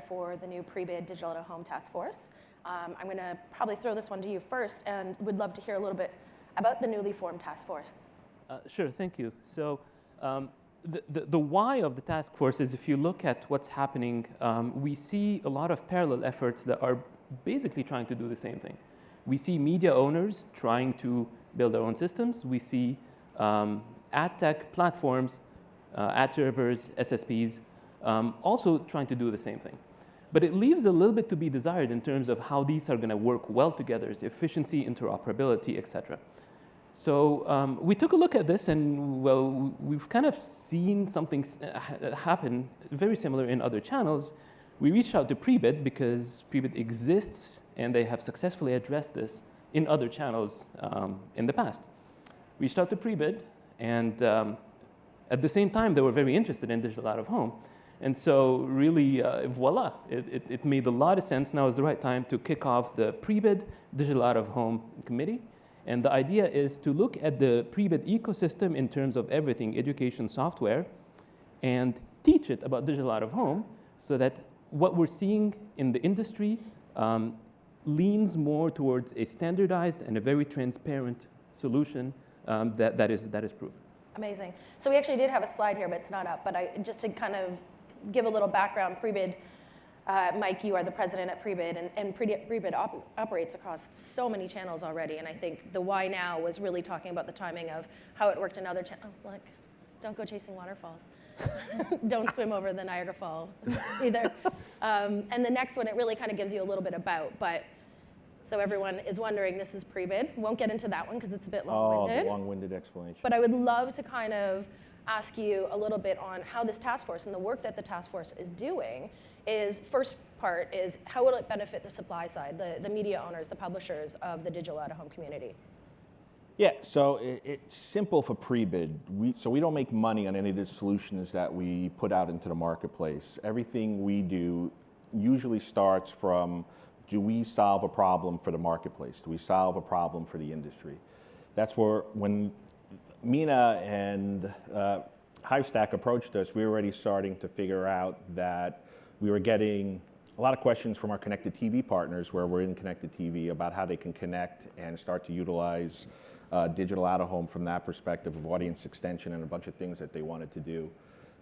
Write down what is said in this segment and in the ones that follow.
for the new pre-bid Digital Out-of-Home Task Force. I'm going to probably throw this one to you first, and would love to hear a little bit about the newly formed task force. Sure, thank you. So the why of the task force is, if you look at what's happening, we see a lot of parallel efforts that are basically trying to do the same thing. We see media owners trying to build their own systems. We see ad tech platforms, ad servers, SSPs, also trying to do the same thing. But it leaves a little bit to be desired in terms of how these are going to work well together, efficiency, interoperability, et cetera. So we took a look at this, and well, we've kind of seen something happen very similar in other channels. We reached out to Prebid because Prebid exists, and they have successfully addressed this in other channels in the past. Reached out to Prebid, and at the same time, they were very interested in digital out-of-home. And so really, voila, it made a lot of sense. Now is the right time to kick off the Prebid Digital Out-of-Home Committee. And the idea is to look at the Prebid ecosystem in terms of everything, education, software, and teach it about digital out-of-home, so that what we're seeing in the industry leans more towards a standardized and a very transparent solution that is proven. Amazing. So we actually did have a slide here, but it's not up. But just to kind of give a little background, Prebid, Mike, you are the president at Prebid, and Prebid operates across so many channels already. And I think the why now was really talking about the timing of how it worked in other channels. Oh, look, don't go chasing waterfalls. Don't swim over the Niagara Fall either. And the next one, it really kind of gives you a little bit about. But so everyone is wondering, this is Prebid. Won't get into that one because it's a bit long-winded. Oh, the long-winded explanation. But I would love to kind of ask you a little bit on how this task force and the work that the task force is doing is, first part is, how will it benefit the supply side, the media owners, the publishers of the digital out-of-home community? Yeah, so it's simple for Prebid. So we don't make money on any of the solutions that we put out into the marketplace. Everything we do usually starts from, do we solve a problem for the marketplace? Do we solve a problem for the industry? That's where, when Mina and Hivestack approached us, we were already starting to figure out that we were getting a lot of questions from our connected TV partners, where we're in connected TV, about how they can connect and start to utilize digital out-of-home from that perspective of audience extension and a bunch of things that they wanted to do.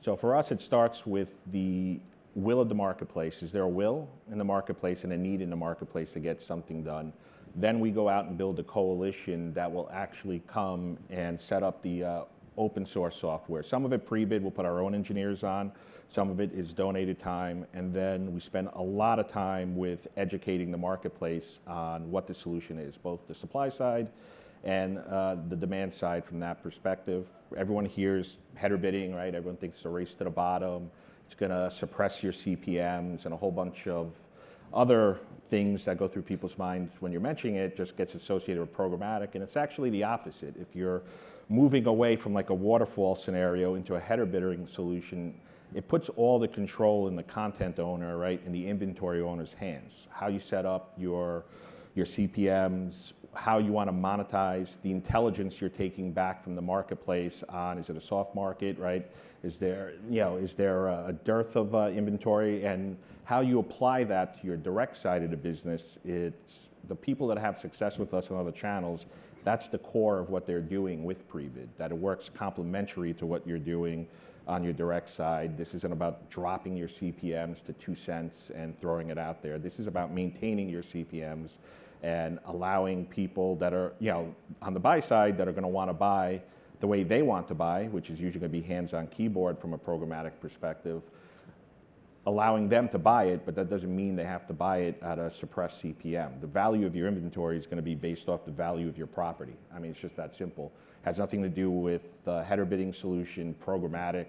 So for us, it starts with the will of the marketplace. Is there a will in the marketplace and a need in the marketplace to get something done? Then we go out and build a coalition that will actually come and set up the open source software. Some of it Prebid will put our own engineers on. Some of it is donated time. And then we spend a lot of time with educating the marketplace on what the solution is, both the supply side and the demand side from that perspective. Everyone hears header bidding, right? Everyone thinks it's a race to the bottom. It's going to suppress your CPMs, and a whole bunch of other things that go through people's minds when you're mentioning it just gets associated with programmatic. And it's actually the opposite. If you're moving away from like a waterfall scenario into a header bidding solution, it puts all the control in the content owner, right, in the inventory owner's hands. How you set up your CPMs, how you want to monetize, the intelligence you're taking back from the marketplace on, is it a soft market, right? Is there a dearth of inventory? And how you apply that to your direct side of the business, it's the people that have success with us on other channels, that's the core of what they're doing with Prebid, that it works complementary to what you're doing on your direct side. This isn't about dropping your CPMs to 2 cents and throwing it out there. This is about maintaining your CPMs and allowing people that are, on the buy side, that are going to want to buy the way they want to buy, which is usually going to be hands-on keyboard from a programmatic perspective, allowing them to buy it, but that doesn't mean they have to buy it at a suppressed CPM. The value of your inventory is going to be based off the value of your property. I mean, it's just that simple. Has nothing to do with the header bidding solution, programmatic.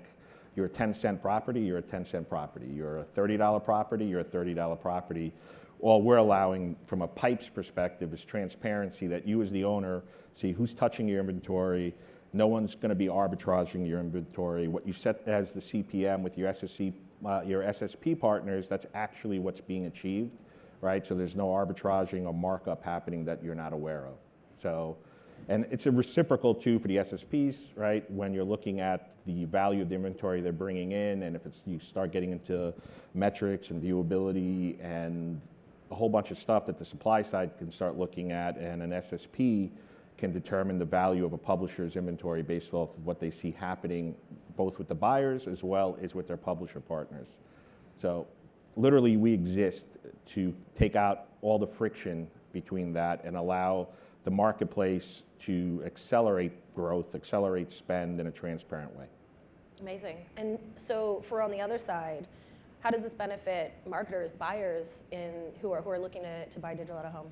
You're a 10-cent property, you're a 10-cent property. You're a $30 property, you're a $30 property. All we're allowing from a pipes perspective is transparency, that you as the owner see who's touching your inventory. No one's going to be arbitraging your inventory. What you set as the CPM with your SSP partners, that's actually what's being achieved, right? So there's no arbitraging or markup happening that you're not aware of. So And it's a reciprocal too for the SSPs, right? When you're looking at the value of the inventory they're bringing in, and if you start getting into metrics and viewability and a whole bunch of stuff that the supply side can start looking at, and an SSP can determine the value of a publisher's inventory based off of what they see happening both with the buyers as well as with their publisher partners. So literally we exist to take out all the friction between that and allow the marketplace to accelerate growth, accelerate spend in a transparent way. Amazing. And so for on the other side, how does this benefit marketers, buyers who are looking to buy digital out of home?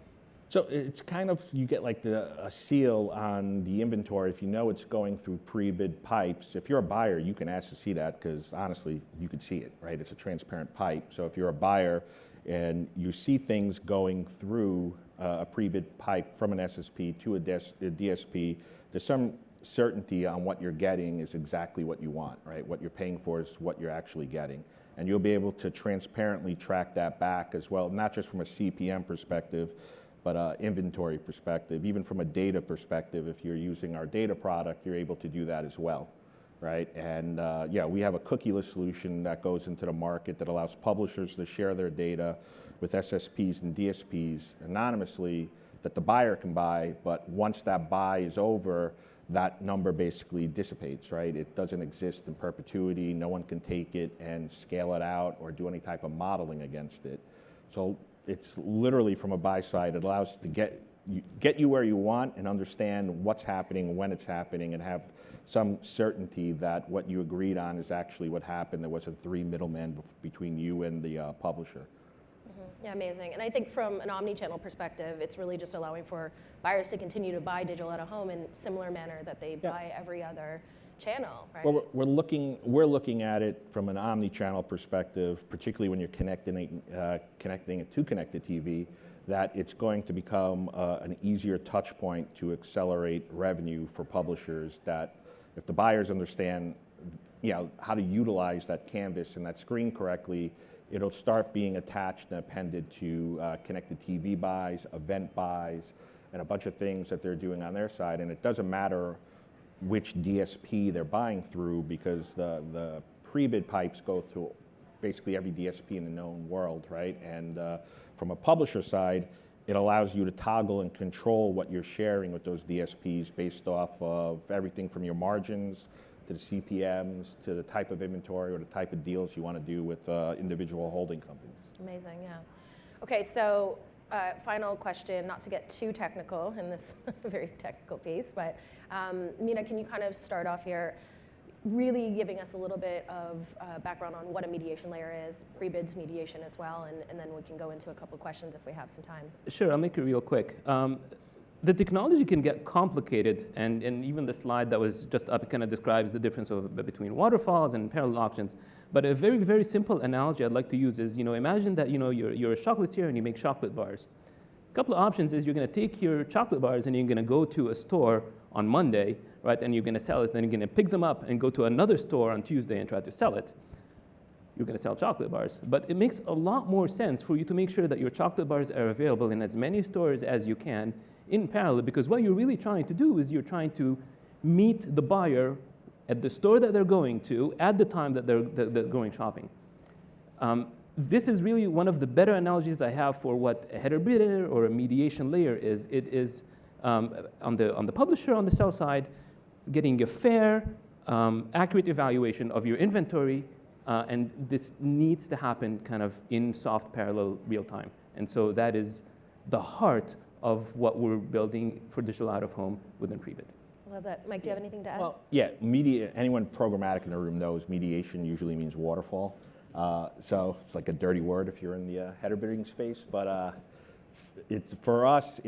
So it's kind of, you get like a seal on the inventory if you know it's going through pre-bid pipes. If you're a buyer, you can ask to see that because honestly, you could see it, right? It's a transparent pipe. So if you're a buyer and you see things going through a pre-bid pipe from an SSP to a DSP, there's some certainty on what you're getting is exactly what you want, right? What you're paying for is what you're actually getting. And you'll be able to transparently track that back as well, not just from a CPM perspective, but inventory perspective. Even from a data perspective, if you're using our data product, you're able to do that as well, right? And yeah, we have a cookieless solution that goes into the market that allows publishers to share their data with SSPs and DSPs anonymously that the buyer can buy, but once that buy is over, that number basically dissipates, right? It doesn't exist in perpetuity. No one can take it and scale it out or do any type of modeling against it. So it's literally from a buy side, it allows to get you where you want and understand what's happening, when it's happening, and have some certainty that what you agreed on is actually what happened. There wasn't three middlemen between you and the publisher. Yeah, amazing. And I think from an omni-channel perspective, it's really just allowing for buyers to continue to buy digital out of home in similar manner that they buy every other channel, right? Well, we're looking at it from an omni-channel perspective, particularly when you're connecting it to connected TV, that it's going to become an easier touch point to accelerate revenue for publishers. That if the buyers understand, how to utilize that canvas and that screen correctly, it'll start being attached and appended to connected TV buys, event buys, and a bunch of things that they're doing on their side. And it doesn't matter which DSP they're buying through because the pre-bid pipes go through basically every DSP in the known world, right? And from a publisher side, it allows you to toggle and control what you're sharing with those DSPs based off of everything from your margins to the CPMs, to the type of inventory or the type of deals you want to do with individual holding companies. Amazing, yeah. Okay, so final question, not to get too technical in this very technical piece, but Mina, can you kind of start off here, really giving us a little bit of background on what a mediation layer is, pre-bids mediation as well, and then we can go into a couple questions if we have some time. Sure, I'll make it real quick. The technology can get complicated, and even the slide that was just up kind of describes the difference between waterfalls and parallel auctions. But a very, very simple analogy I'd like to use is, imagine that you're a chocolatier and you make chocolate bars. A couple of options is you're going to take your chocolate bars and you're going to go to a store on Monday, right, and you're going to sell it. Then you're going to pick them up and go to another store on Tuesday and try to sell it. You're going to sell chocolate bars. But it makes a lot more sense for you to make sure that your chocolate bars are available in as many stores as you can in parallel, because what you're really trying to do is you're trying to meet the buyer at the store that they're going to at the time that they're going shopping. This is really one of the better analogies I have for what a header bidder or a mediation layer is. It is on the publisher on the sell side, getting a fair, accurate evaluation of your inventory, and this needs to happen kind of in soft parallel real time. And so that is the heart of what we're building for digital out of home within Prebid. I love that. Mike, do you have anything to add? Well, yeah, anyone programmatic in the room knows mediation usually means waterfall. So it's like a dirty word if you're in the header bidding space. But for us,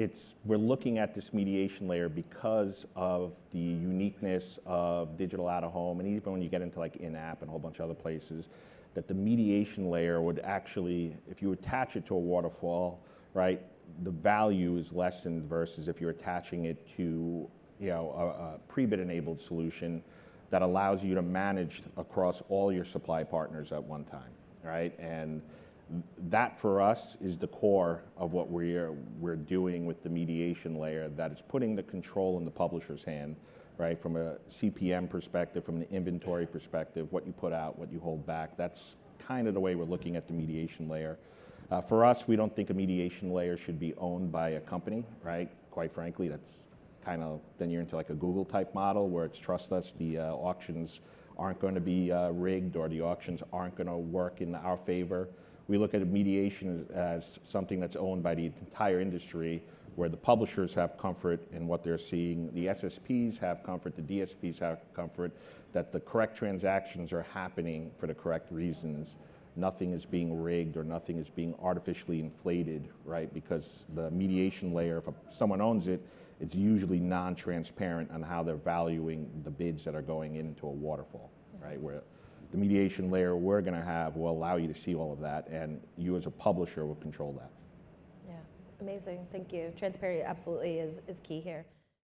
we're looking at this mediation layer because of the uniqueness of digital out of home, and even when you get into like in-app and a whole bunch of other places, that the mediation layer would actually, if you attach it to a waterfall, right, the value is lessened versus if you're attaching it to a pre-bid enabled solution that allows you to manage across all your supply partners at one time, right? And That for us is the core of what we're doing with the mediation layer, that is putting the control in the publisher's hand, right? From a CPM perspective, from an inventory perspective, what you put out, what you hold back. That's kind of the way we're looking at the mediation layer. For us, we don't think a mediation layer should be owned by a company, right? Quite frankly, that's kind of, then you're into like a Google type model where it's trust us, the auctions aren't going to be rigged, or the auctions aren't going to work in our favor. We look at mediation as something that's owned by the entire industry, where the publishers have comfort in what they're seeing, the SSPs have comfort, the DSPs have comfort, that the correct transactions are happening for the correct reasons. Nothing is being rigged or nothing is being artificially inflated, right? Because the mediation layer, if someone owns it, it's usually non-transparent on how they're valuing the bids that are going into a waterfall, right? Where the mediation layer we're going to have will allow you to see all of that, and you as a publisher will control that. Yeah, amazing. Thank you. Transparency absolutely is key here.